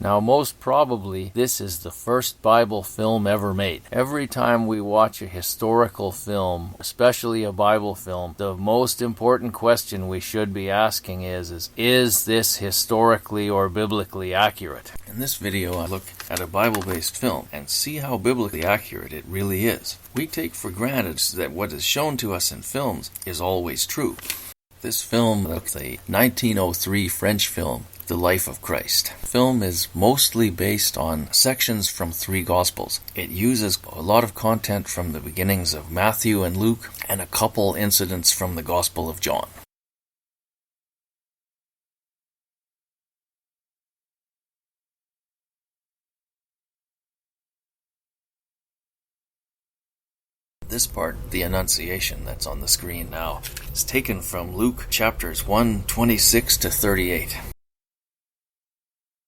Now, most probably, this is the first Bible film ever made. Every time we watch a historical film, especially a Bible film, the most important question we should be asking is this historically or biblically accurate? In this video, I look at a Bible-based film and see how biblically accurate it really is. We take for granted that what is shown to us in films is always true. This film is a 1903 French film, The Life of Christ. The film is mostly based on sections from 3 Gospels. It uses a lot of content from the beginnings of Matthew and Luke and a couple incidents from the Gospel of John. This part, the Annunciation that's on the screen now, is taken from Luke chapters 1:26 to 38.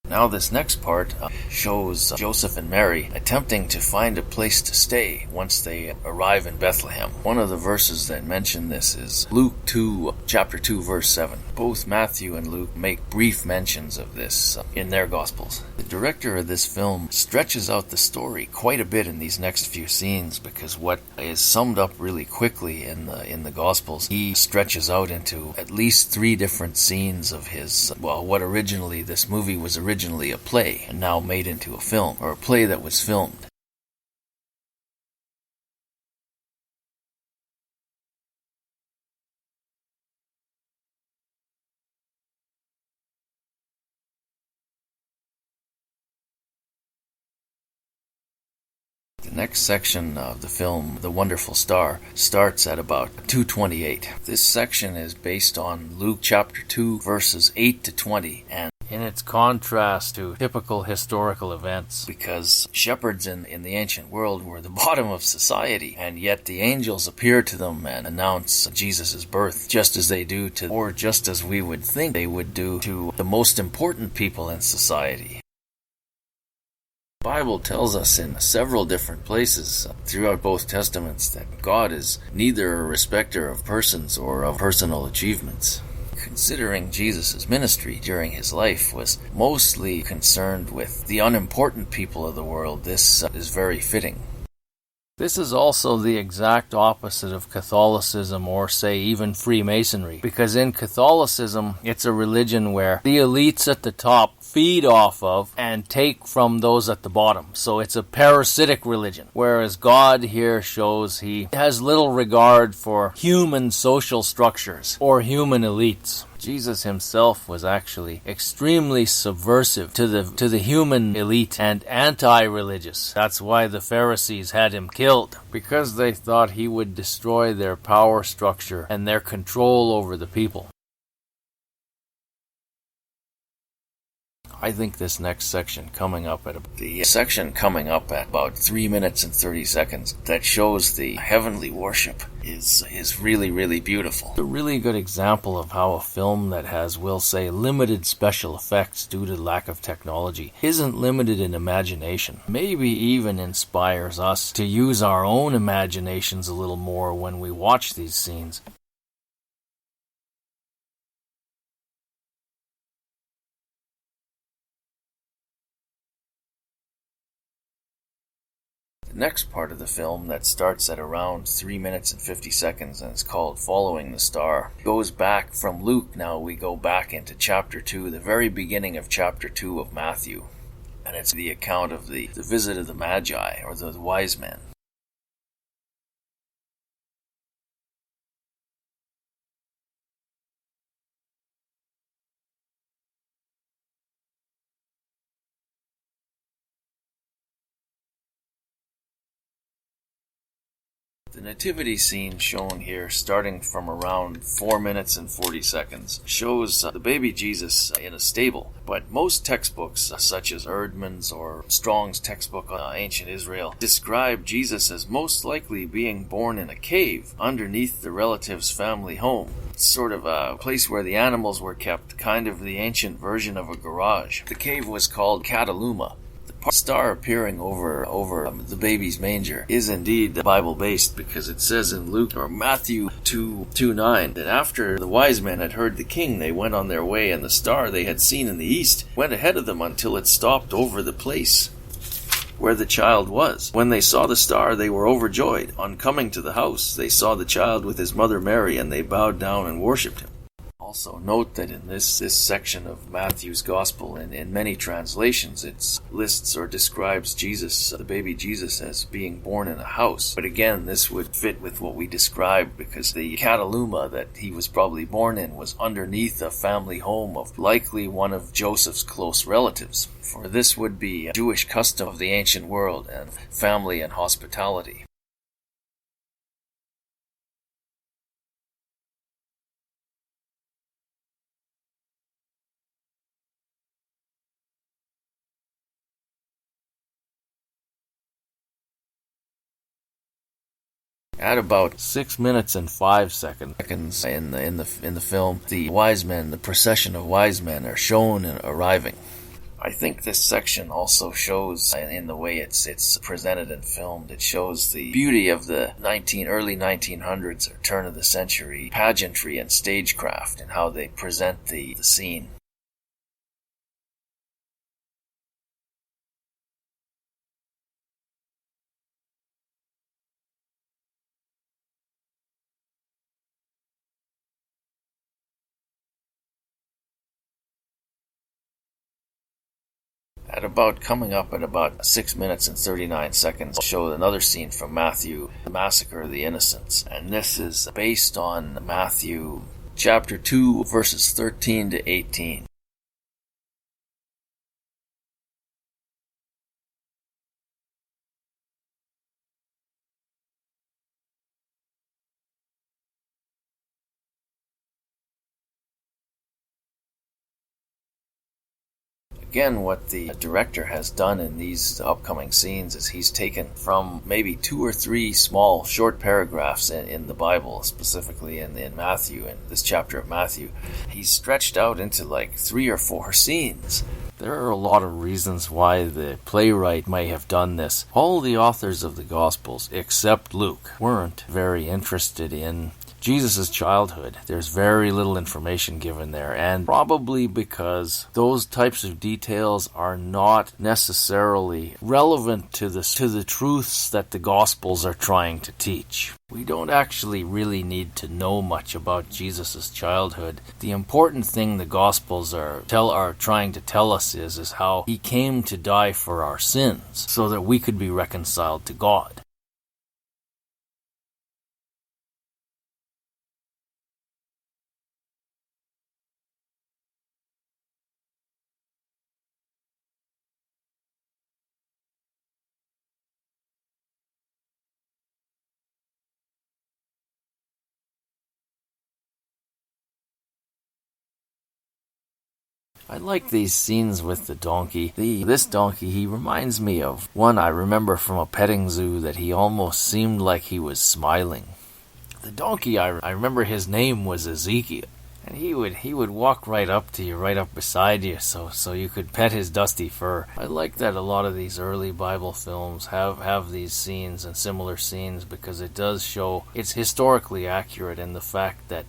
Now this next part shows Joseph and Mary attempting to find a place to stay once they arrive in Bethlehem. One of the verses that mention this is Luke 2, chapter 2, verse 7. Both Matthew and Luke make brief mentions of this in their Gospels. The director of this film stretches out the story quite a bit in these next few scenes because what is summed up really quickly in the Gospels, he stretches out into at least 3 different scenes of his, what originally this movie was originally a play and now made into a film, or a play that was filmed. The next section of the film, The Wonderful Star, starts at about 2:28. This section is based on Luke chapter 2, verses 8 to 20, and in its contrast to typical historical events, because shepherds in the ancient world were the bottom of society, and yet the angels appear to them and announce Jesus' birth, just as they do to, or just as we would think they would do to the most important people in society. The Bible tells us in several different places throughout both Testaments that God is neither a respecter of persons or of personal achievements. Considering Jesus' ministry during his life was mostly concerned with the unimportant people of the world, this is very fitting. This is also the exact opposite of Catholicism, or say even Freemasonry, because in Catholicism it's a religion where the elites at the top feed off of and take from those at the bottom. So it's a parasitic religion, whereas God here shows he has little regard for human social structures or human elites. Jesus himself was actually extremely subversive to the human elite and anti-religious. That's why the Pharisees had him killed, because they thought he would destroy their power structure and their control over the people. I think this next section coming up at about 3 minutes and 30 seconds that shows the heavenly worship is really, really beautiful. It's a really good example of how a film that has, we'll say, limited special effects due to lack of technology isn't limited in imagination. Maybe even inspires us to use our own imaginations a little more when we watch these scenes. The next part of the film that starts at around 3 minutes and 50 seconds and is called Following the Star goes back from Luke. Now we go back into chapter 2, the very beginning of chapter 2 of Matthew, and it's the account of the visit of the Magi, or the wise men. The nativity scene shown here, starting from around 4 minutes and 40 seconds, shows the baby Jesus in a stable. But most textbooks, such as Erdman's or Strong's textbook on ancient Israel, describe Jesus as most likely being born in a cave underneath the relative's family home. It's sort of a place where the animals were kept, kind of the ancient version of a garage. The cave was called Cataluma. The Star appearing over the baby's manger is indeed Bible-based, because it says in Luke or Matthew 2:9 that after the wise men had heard the king, they went on their way, and the star they had seen in the east went ahead of them until it stopped over the place where the child was. When they saw the star, they were overjoyed. On coming to the house, they saw the child with his mother Mary, and they bowed down and worshipped him. Also note that in this section of Matthew's Gospel, in many translations, it lists or describes Jesus, the baby Jesus, as being born in a house. But again, this would fit with what we described, because the cataluma that he was probably born in was underneath a family home of likely one of Joseph's close relatives. For this would be a Jewish custom of the ancient world, and family and hospitality. At about 6 minutes and 5 seconds in the film, the wise men, the procession of wise men, are shown arriving. I think this section also shows, in the way it's presented and filmed, it shows the beauty of the early 1900s or turn of the century pageantry and stagecraft, and how they present the scene. Coming up at about 6 minutes and 39 seconds, I'll show another scene from Matthew, the Massacre of the Innocents. And this is based on Matthew chapter 2, verses 13 to 18. Again, what the director has done in these upcoming scenes is he's taken from maybe 2 or 3 small short paragraphs in the Bible, specifically in Matthew, in this chapter of Matthew. He's stretched out into like 3 or 4 scenes. There are a lot of reasons why the playwright may have done this. All the authors of the Gospels, except Luke, weren't very interested in Jesus' childhood. There's very little information given there, and probably because those types of details are not necessarily relevant to the truths that the Gospels are trying to teach. We don't actually really need to know much about Jesus' childhood. The important thing the Gospels are trying to tell us is how he came to die for our sins, so that we could be reconciled to God. I like these scenes with the donkey. This donkey, he reminds me of one I remember from a petting zoo that he almost seemed like he was smiling. The donkey, I remember his name was Ezekiel. And he would walk right up to you, right up beside you, so you could pet his dusty fur. I like that a lot of these early Bible films have these scenes and similar scenes, because it does show it's historically accurate in the fact that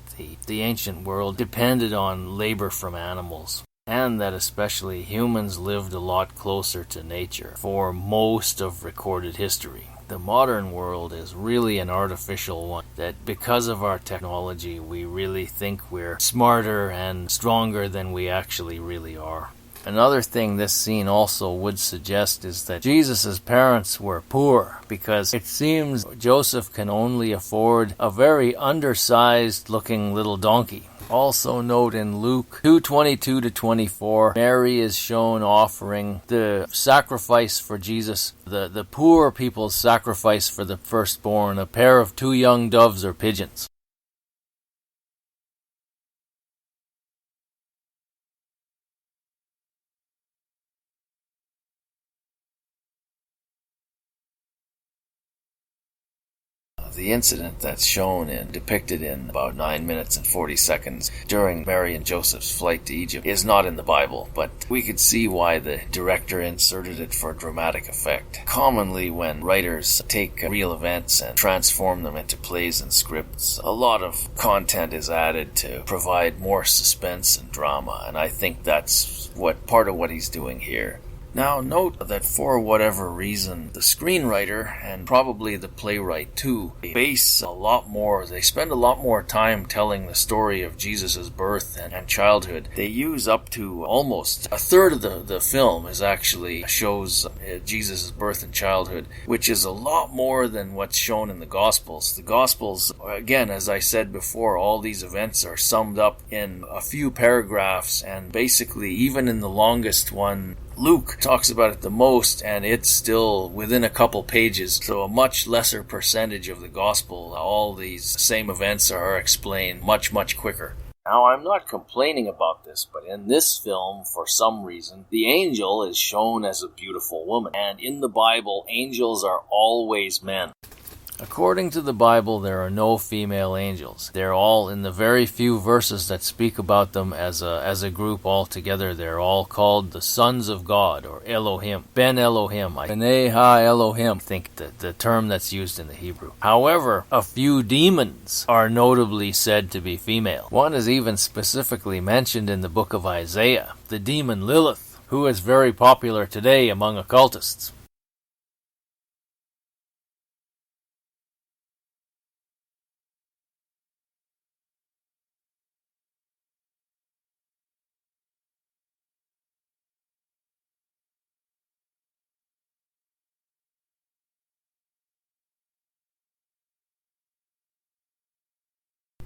the ancient world depended on labor from animals, and that especially humans lived a lot closer to nature for most of recorded history. The modern world is really an artificial one, that because of our technology, we really think we're smarter and stronger than we actually really are. Another thing this scene also would suggest is that Jesus' parents were poor, because it seems Joseph can only afford a very undersized looking little donkey. Also note in Luke 2:22-24, Mary is shown offering the sacrifice for Jesus, the poor people's sacrifice for the firstborn, a pair of 2 young doves or pigeons. The incident that's shown and depicted in about 9 minutes and 40 seconds during Mary and Joseph's flight to Egypt is not in the Bible, but we could see why the director inserted it for dramatic effect. Commonly, when writers take real events and transform them into plays and scripts, a lot of content is added to provide more suspense and drama, and I think that's part of what he's doing here. Now, note that for whatever reason, the screenwriter, and probably the playwright too, they spend a lot more time telling the story of Jesus' birth and childhood. They use up to almost a third of the film shows Jesus' birth and childhood, which is a lot more than what's shown in the Gospels. The Gospels, again, as I said before, all these events are summed up in a few paragraphs, and basically, even in the longest one, Luke talks about it the most, and it's still within a couple pages, so a much lesser percentage of the gospel. All these same events are explained much, much quicker. Now, I'm not complaining about this, but in this film, for some reason, the angel is shown as a beautiful woman, and in the Bible, angels are always men. According to the Bible, there are no female angels. They're all, in the very few verses that speak about them as a group all together, they're all called the sons of God, or Elohim. Ben Elohim. B'nai Ha-Elohim, I think the term that's used in the Hebrew. However, a few demons are notably said to be female. One is even specifically mentioned in the book of Isaiah, the demon Lilith, who is very popular today among occultists.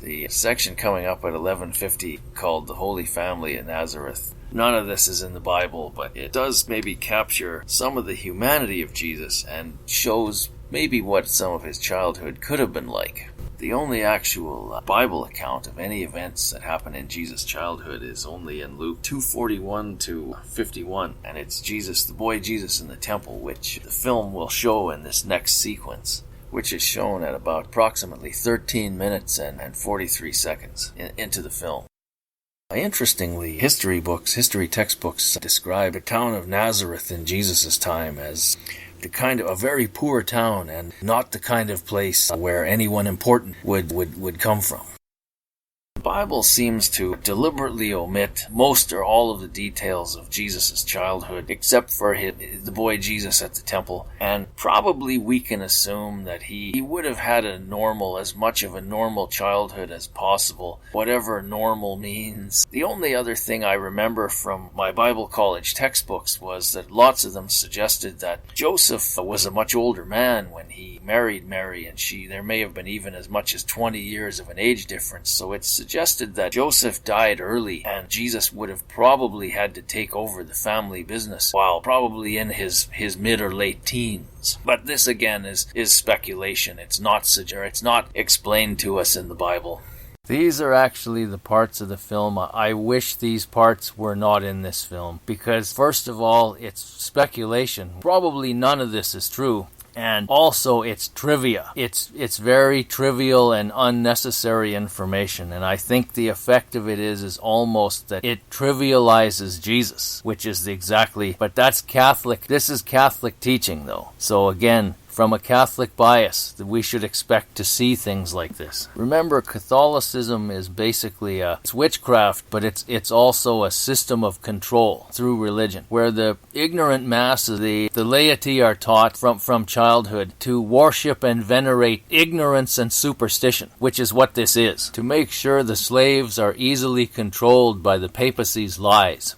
The section coming up at 11:50 called The Holy Family in Nazareth. None of this is in the Bible, but it does maybe capture some of the humanity of Jesus and shows maybe what some of his childhood could have been like. The only actual Bible account of any events that happen in Jesus' childhood is only in Luke 2:41 to 51, and it's Jesus, the boy Jesus in the temple, which the film will show in this next sequence, which is shown at about approximately 13 minutes and 43 seconds into the film. Interestingly, history textbooks describe the town of Nazareth in Jesus' time as a very poor town and not the kind of place where anyone important would come from. The Bible seems to deliberately omit most or all of the details of Jesus' childhood, except for the boy Jesus at the temple, and probably we can assume that he would have had as much of a normal childhood as possible, whatever normal means. The only other thing I remember from my Bible college textbooks was that lots of them suggested that Joseph was a much older man when he married Mary, and there may have been even as much as 20 years of an age difference, so it's suggested that Joseph died early and Jesus would have probably had to take over the family business while probably in his mid or late teens. But this again is speculation. It's not explained to us in the Bible. These are actually the parts of the film. I wish these parts were not in this film because, first of all, it's speculation. Probably none of this is true. And also, it's trivia. It's very trivial and unnecessary information. And I think the effect of it is almost that it trivializes Jesus, which is but that's Catholic. This is Catholic teaching, though. So again, from a Catholic bias, that we should expect to see things like this. Remember, Catholicism is basically it's witchcraft, but it's also a system of control through religion, where the ignorant masses, the laity, are taught from childhood to worship and venerate ignorance and superstition, which is what this is, to make sure the slaves are easily controlled by the papacy's lies.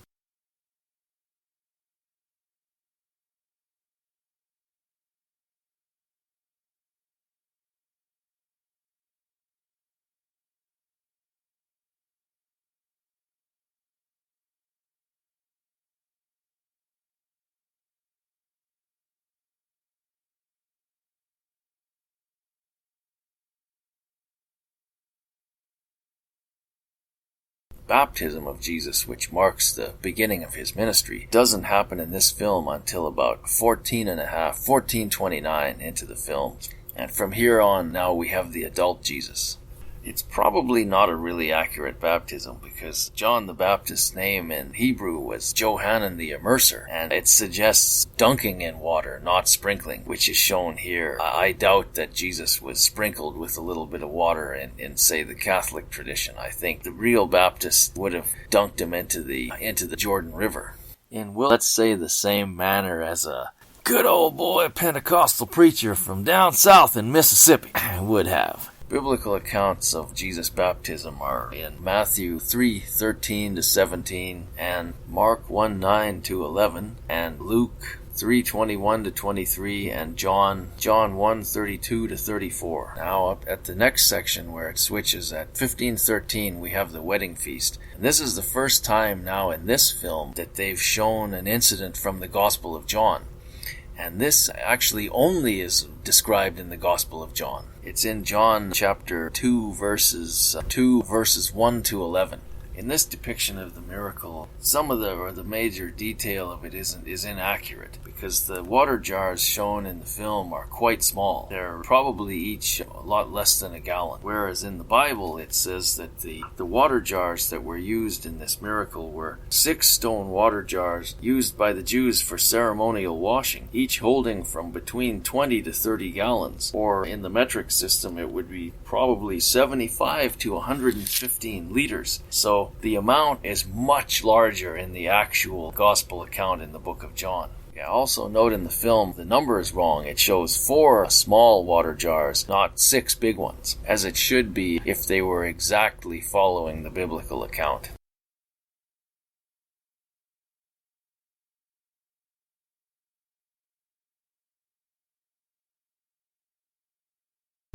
Baptism of Jesus, which marks the beginning of his ministry, doesn't happen in this film until about 14:29 into the film. And from here on, now we have the adult Jesus. It's probably not a really accurate baptism because John the Baptist's name in Hebrew was Johanan the Immerser, and it suggests dunking in water, not sprinkling, which is shown here. I doubt that Jesus was sprinkled with a little bit of water in say, the Catholic tradition. I think the real Baptist would have dunked him into the Jordan River. In, let's say, the same manner as a good old boy Pentecostal preacher from down south in Mississippi would have. Biblical accounts of Jesus' baptism are in Matthew 3:13-17 and Mark 1:9-11 and Luke 3:21-23 and John 1:32-34. Now up at the next section where it switches at 15:13 we have the wedding feast. And this is the first time now in this film that they've shown an incident from the Gospel of John. And this actually only is described in the Gospel of John. It's in John chapter 2 verses 1-11. In this depiction of the miracle, some of the major detail of it is inaccurate because the water jars shown in the film are quite small. They're probably each a lot less than a gallon. Whereas in the Bible it says that the water jars that were used in this miracle were 6 stone water jars used by the Jews for ceremonial washing, each holding from between 20 to 30 gallons. Or in the metric system it would be probably 75 to 115 liters. So the amount is much larger in the actual gospel account in the book of John. Yeah, also note in the film the number is wrong. It shows 4 small water jars, not 6 big ones, as it should be if they were exactly following the biblical account.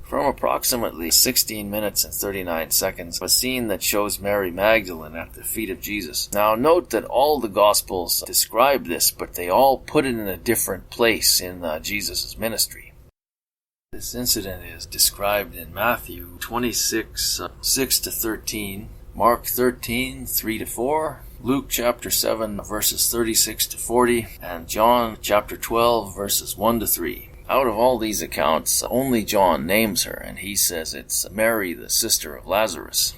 From approximately 16 minutes and 39 seconds, a scene that shows Mary Magdalene at the feet of Jesus. Now note that all the Gospels describe this, but they all put it in a different place in Jesus' ministry. This incident is described in Matthew 26, 6-13, Mark 13, 3-4, Luke chapter 7, verses 36-40, and John chapter 12, verses 1-3. Out of all these accounts, only John names her, and he says it's Mary, the sister of Lazarus.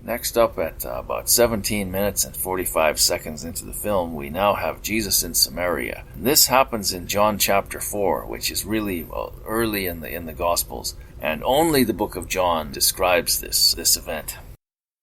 Next up, at about 17 minutes and 45 seconds into the film, we now have Jesus in Samaria. And this happens in John chapter 4, which is really early in the Gospels, and only the book of John describes this event.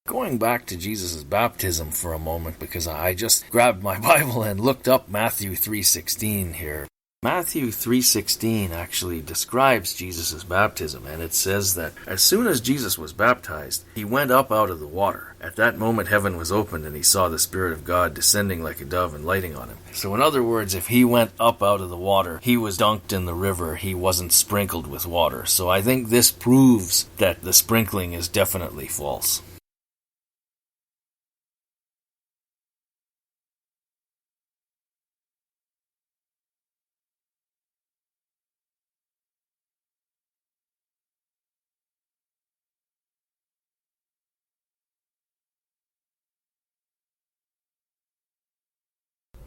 Going back to Jesus' baptism for a moment, because I just grabbed my Bible and looked up Matthew 3:16 here. Matthew 3:16 actually describes Jesus' baptism, and it says that as soon as Jesus was baptized, he went up out of the water. At that moment heaven was opened, and he saw the Spirit of God descending like a dove and lighting on him. So in other words, if he went up out of the water, he was dunked in the river, he wasn't sprinkled with water. So I think this proves that the sprinkling is definitely false.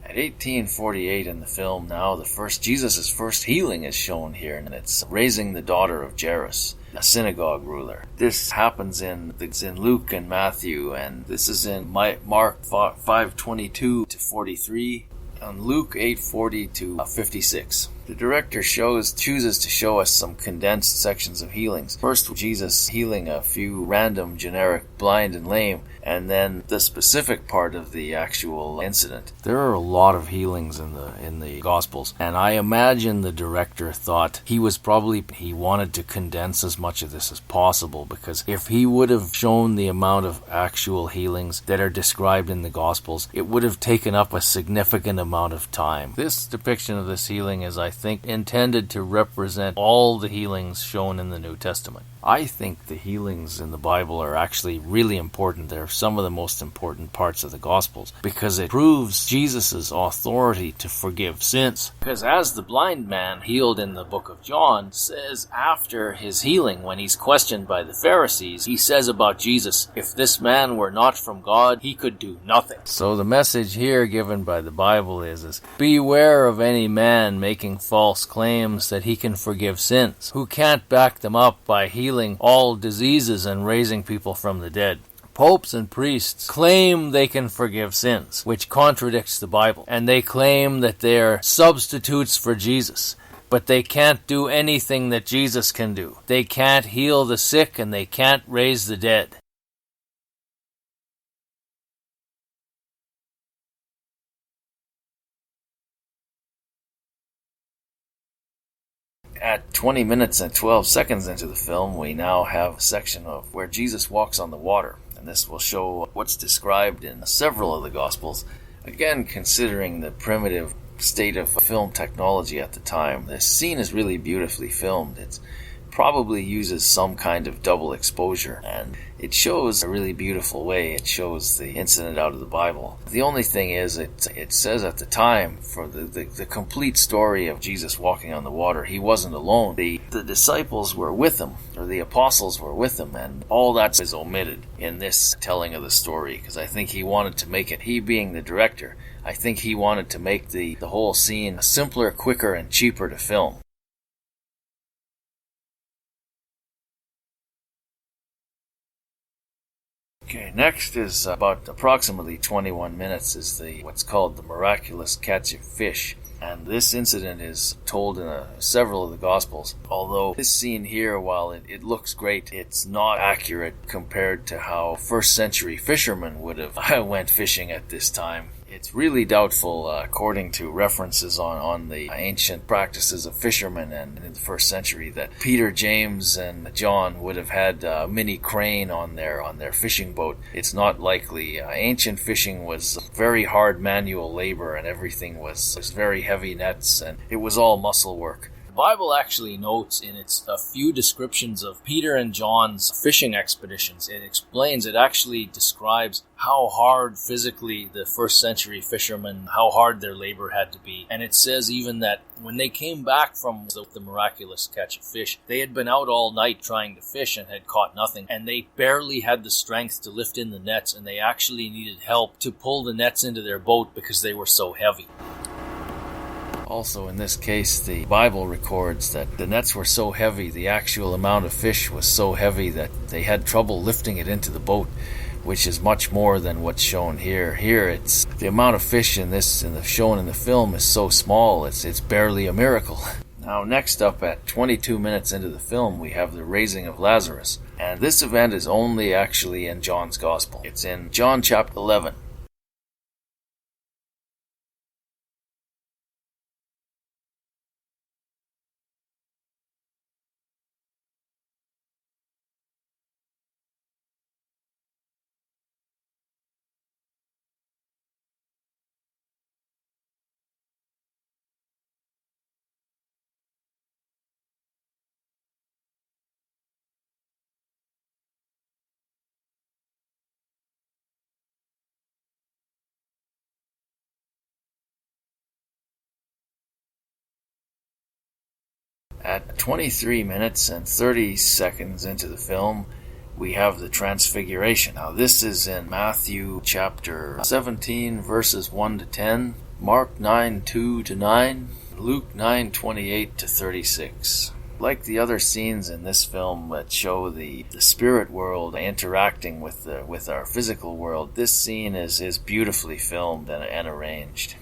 At 1848 in the film now, Jesus' first healing is shown here, and it's raising the daughter of Jairus, a synagogue ruler. This happens in Luke and Matthew, and this is in Mark 5:22-43, and Luke 8:40-56. The director chooses to show us some condensed sections of healings. First, Jesus healing a few random generic blind and lame, and then the specific part of the actual incident. There are a lot of healings in the Gospels, and I imagine the director thought he wanted to condense as much of this as possible, because if he would have shown the amount of actual healings that are described in the Gospels, it would have taken up a significant amount of time. This depiction of this healing is, I think intended to represent all the healings shown in the New Testament. I think the healings in the Bible are actually really important. They're some of the most important parts of the Gospels because it proves Jesus' authority to forgive sins. Because as the blind man healed in the book of John says after his healing, when he's questioned by the Pharisees, he says about Jesus, if this man were not from God, he could do nothing. So the message here given by the Bible is beware of any man making false claims that he can forgive sins, who can't back them up by healing all diseases and raising people from the dead. Popes and priests claim they can forgive sins, which contradicts the Bible, and they claim that they're substitutes for Jesus. But they can't do anything that Jesus can do. They can't heal the sick and they can't raise the dead. At 20 minutes and 12 seconds into the film, we now have a section of where Jesus walks on the water. And this will show what's described in several of the Gospels. Again, considering the primitive state of film technology at the time, this scene is really beautifully filmed. It probably uses some kind of double exposure, and it shows a really beautiful way. It shows the incident out of the Bible. The only thing is, it says at the time, for the complete story of Jesus walking on the water, he wasn't alone. The disciples were with him, or the apostles were with him, and all that is omitted in this telling of the story, because I think he wanted to make it, he being the director, I think he wanted to make the whole scene simpler, quicker, and cheaper to film. Okay, next is about approximately 21 minutes is what's called the miraculous catch of fish. And this incident is told in several of the Gospels. Although this scene here, while it looks great, it's not accurate compared to how first century fishermen would have went fishing at this time. It's really doubtful, according to references on the ancient practices of fishermen and in the first century, that Peter, James, and John would have had a mini crane on their fishing boat. It's not likely. Ancient fishing was very hard manual labor, and everything was very heavy nets, and it was all muscle work. The Bible actually notes in its a few descriptions of Peter and John's fishing expeditions. It actually describes how hard physically the first century fishermen, how hard their labor had to be. And it says even that when they came back from the miraculous catch of fish, they had been out all night trying to fish and had caught nothing. And they barely had the strength to lift in the nets, and they actually needed help to pull the nets into their boat because they were so heavy. Also, in this case, the Bible records that the nets were so heavy, the actual amount of fish was so heavy that they had trouble lifting it into the boat, which is much more than what's shown here. Here, it's the amount of fish shown in the film is so small, it's barely a miracle. Now, next up, at 22 minutes into the film, we have the raising of Lazarus, and this event is only actually in John's Gospel. It's in John chapter 11. At 23 minutes and 30 seconds into the film, we have the Transfiguration. Now, this is in Matthew chapter 17, verses 1 to 10, Mark 9, 2 to 9, Luke 9, 28 to 36. Like the other scenes in this film that show the spirit world interacting with our physical world, this scene is beautifully filmed and arranged.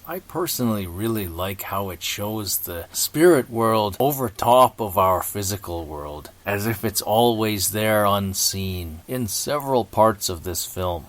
I personally really like how it shows the spirit world over top of our physical world, as if it's always there unseen in several parts of this film.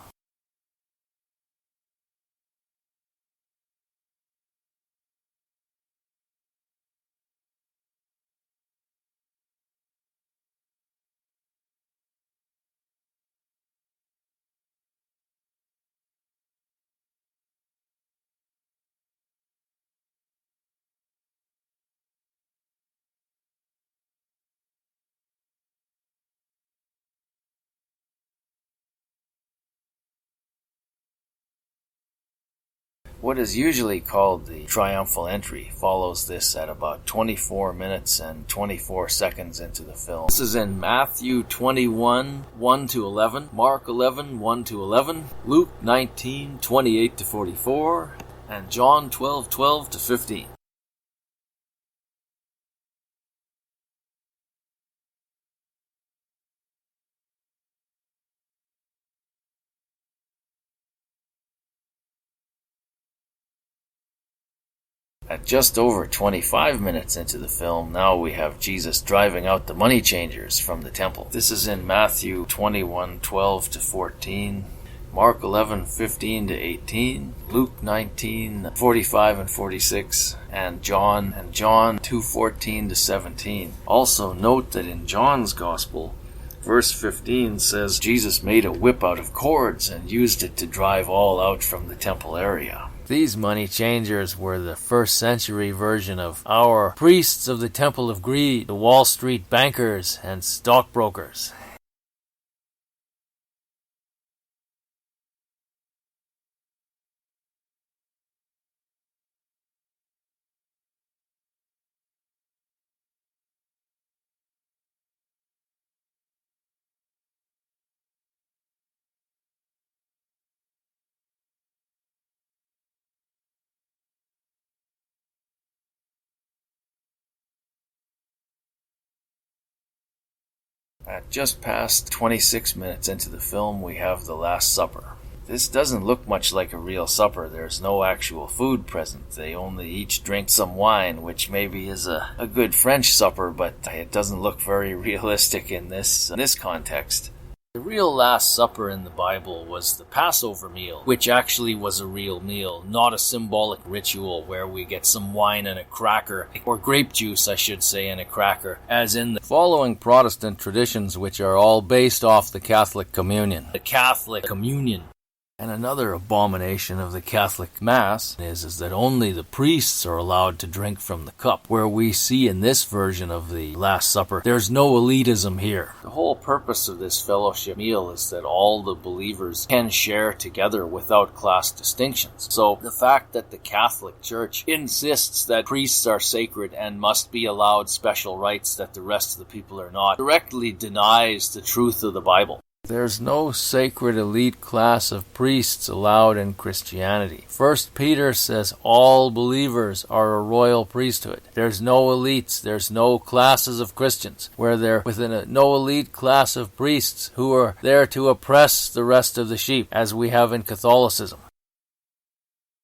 What is usually called the triumphal entry follows this at about 24 minutes and 24 seconds into the film. This is in Matthew 21, 1-11, Mark 11, 1-11, Luke 19, 28-44, and John 12, 12-15. At just over 25 minutes into the film, now we have Jesus driving out the money changers from the temple. This is in Matthew 21, 12-14, Mark 11, 15-18, Luke 19, 45 and 46, and John 2, 14-17. Also note that in John's Gospel, verse 15 says Jesus made a whip out of cords and used it to drive all out from the temple area. These money changers were the first century version of our priests of the Temple of Greed, the Wall Street bankers and stockbrokers. At just past 26 minutes into the film, we have the Last Supper. This doesn't look much like a real supper. There's no actual food present. They only each drink some wine, which maybe is a good French supper, but it doesn't look very realistic in this context. The real Last Supper in the Bible was the Passover meal, which actually was a real meal, not a symbolic ritual where we get some wine and a cracker, or grape juice, I should say, and a cracker, as in the following Protestant traditions, which are all based off the Catholic Communion. The Catholic Communion. And another abomination of the Catholic Mass is that only the priests are allowed to drink from the cup, where we see in this version of the Last Supper, there's no elitism here. The whole purpose of this fellowship meal is that all the believers can share together without class distinctions. So the fact that the Catholic Church insists that priests are sacred and must be allowed special rights that the rest of the people are not, directly denies the truth of the Bible. There's no sacred elite class of priests allowed in Christianity. 1 Peter says all believers are a royal priesthood. There's no elites, there's no classes of Christians, where they're within no elite class of priests who are there to oppress the rest of the sheep, as we have in Catholicism.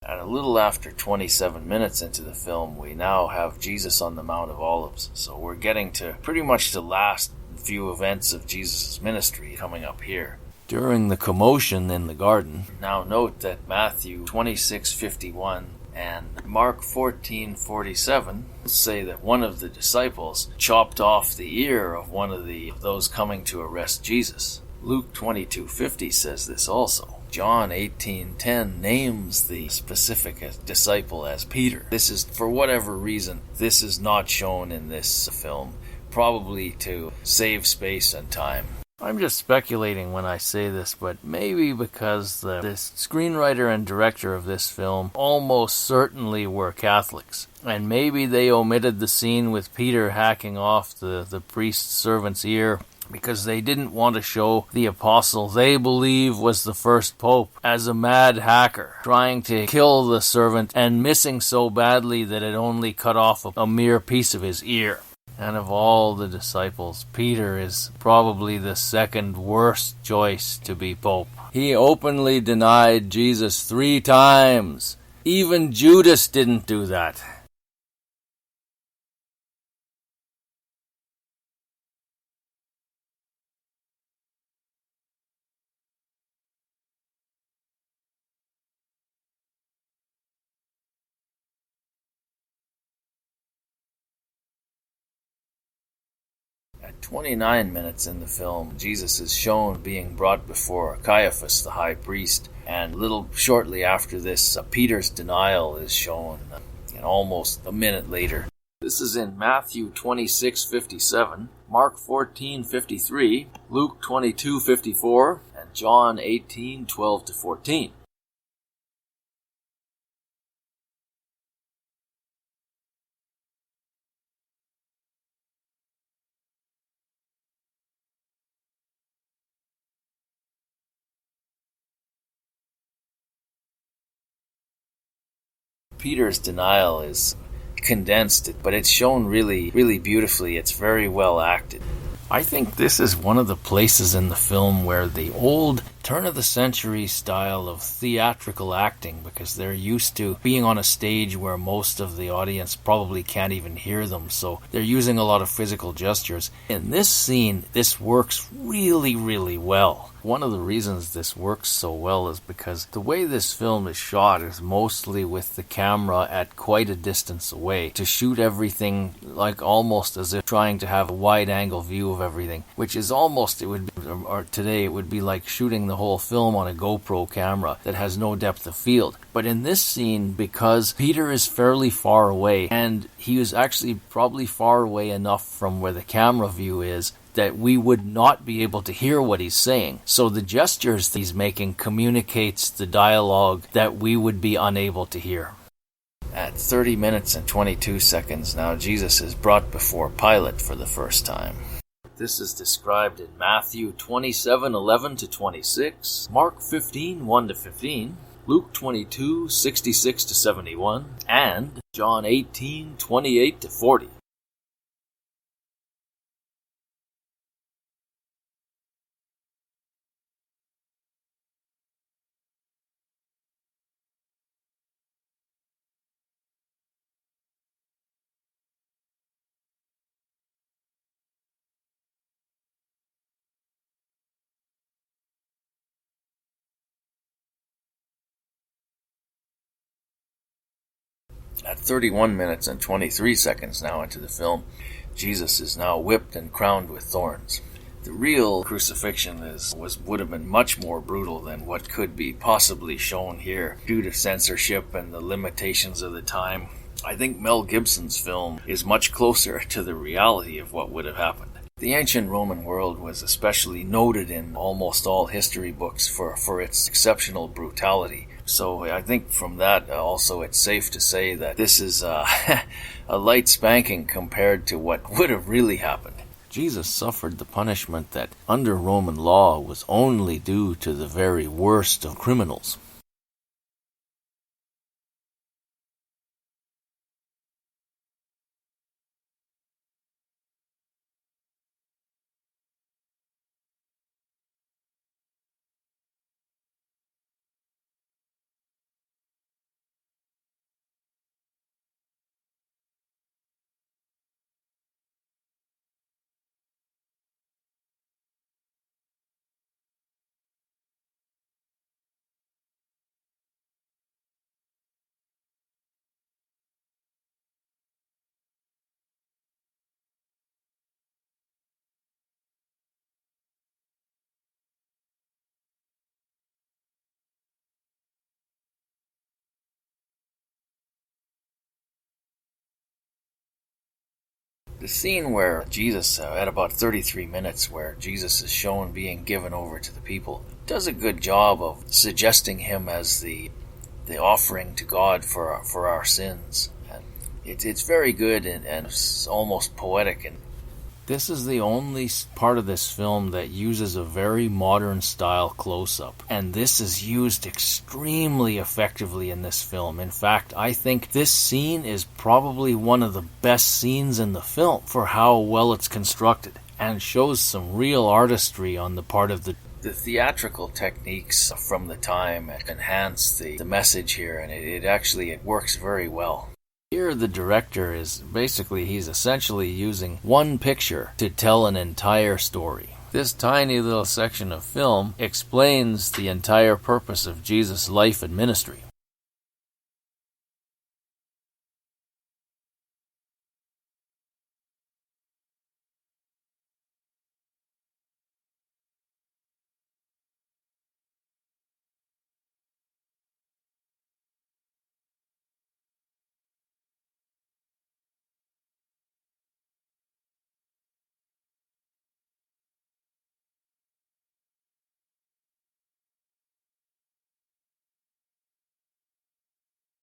At a little after 27 minutes into the film, we now have Jesus on the Mount of Olives. So we're getting to pretty much the last few events of Jesus' ministry coming up here. During the commotion in the garden, now note that Matthew 26:51 and Mark 14:47 say that one of the disciples chopped off the ear of one of those coming to arrest Jesus. Luke 22:50 says this also. John 18:10 names the specific disciple as Peter. This is, for whatever reason, this is not shown in this film, probably to save space and time. I'm just speculating when I say this, but maybe because the screenwriter and director of this film almost certainly were Catholics, and maybe they omitted the scene with Peter hacking off the priest's servant's ear because they didn't want to show the apostle they believe was the first pope as a mad hacker, trying to kill the servant and missing so badly that it only cut off a mere piece of his ear. And of all the disciples, Peter is probably the second worst choice to be pope. He openly denied Jesus 3 times. Even Judas didn't do that. At 29 minutes in the film, Jesus is shown being brought before Caiaphas, the high priest, and little shortly after this, Peter's denial is shown almost a minute later. This is in Matthew 26:57, Mark 14:53, Luke 22:54, and John 18:12-14. Peter's denial is condensed, but it's shown really, really beautifully. It's very well acted. I think this is one of the places in the film where the old turn-of-the-century style of theatrical acting, because they're used to being on a stage where most of the audience probably can't even hear them, so they're using a lot of physical gestures. In this scene, this works really, really well. One of the reasons this works so well is because the way this film is shot is mostly with the camera at quite a distance away, to shoot everything like almost as if trying to have a wide-angle view of everything, which is almost, today it would be like shooting the whole film on a GoPro camera that has no depth of field. But in this scene, because Peter is fairly far away, and he is actually probably far away enough from where the camera view is that we would not be able to hear what he's saying. So the gestures that he's making communicates the dialogue that we would be unable to hear. At 30 minutes and 22 seconds now, Jesus is brought before Pilate for the first time. This is described in Matthew 27:11-26, Mark 15:1-15, Luke 22:66-71, and John 18:28-40. At 31 minutes and 23 seconds now into the film, Jesus is now whipped and crowned with thorns. The real crucifixion would have been much more brutal than what could be possibly shown here due to censorship and the limitations of the time. I think Mel Gibson's film is much closer to the reality of what would have happened. The ancient Roman world was especially noted in almost all history books for its exceptional brutality. So I think from that also it's safe to say that this is a light spanking compared to what would have really happened. Jesus suffered the punishment that under Roman law was only due to the very worst of criminals. The scene where Jesus, at about 33 minutes, where Jesus is shown being given over to the people, does a good job of suggesting him as the offering to God for our sins. And it's very good and it's almost poetic. And this is the only part of this film that uses a very modern style close-up. And this is used extremely effectively in this film. In fact, I think this scene is probably one of the best scenes in the film for how well it's constructed, and shows some real artistry on the part of the theatrical techniques from the time enhance the message here, and it works very well. Here the director he's essentially using one picture to tell an entire story. This tiny little section of film explains the entire purpose of Jesus' life and ministry.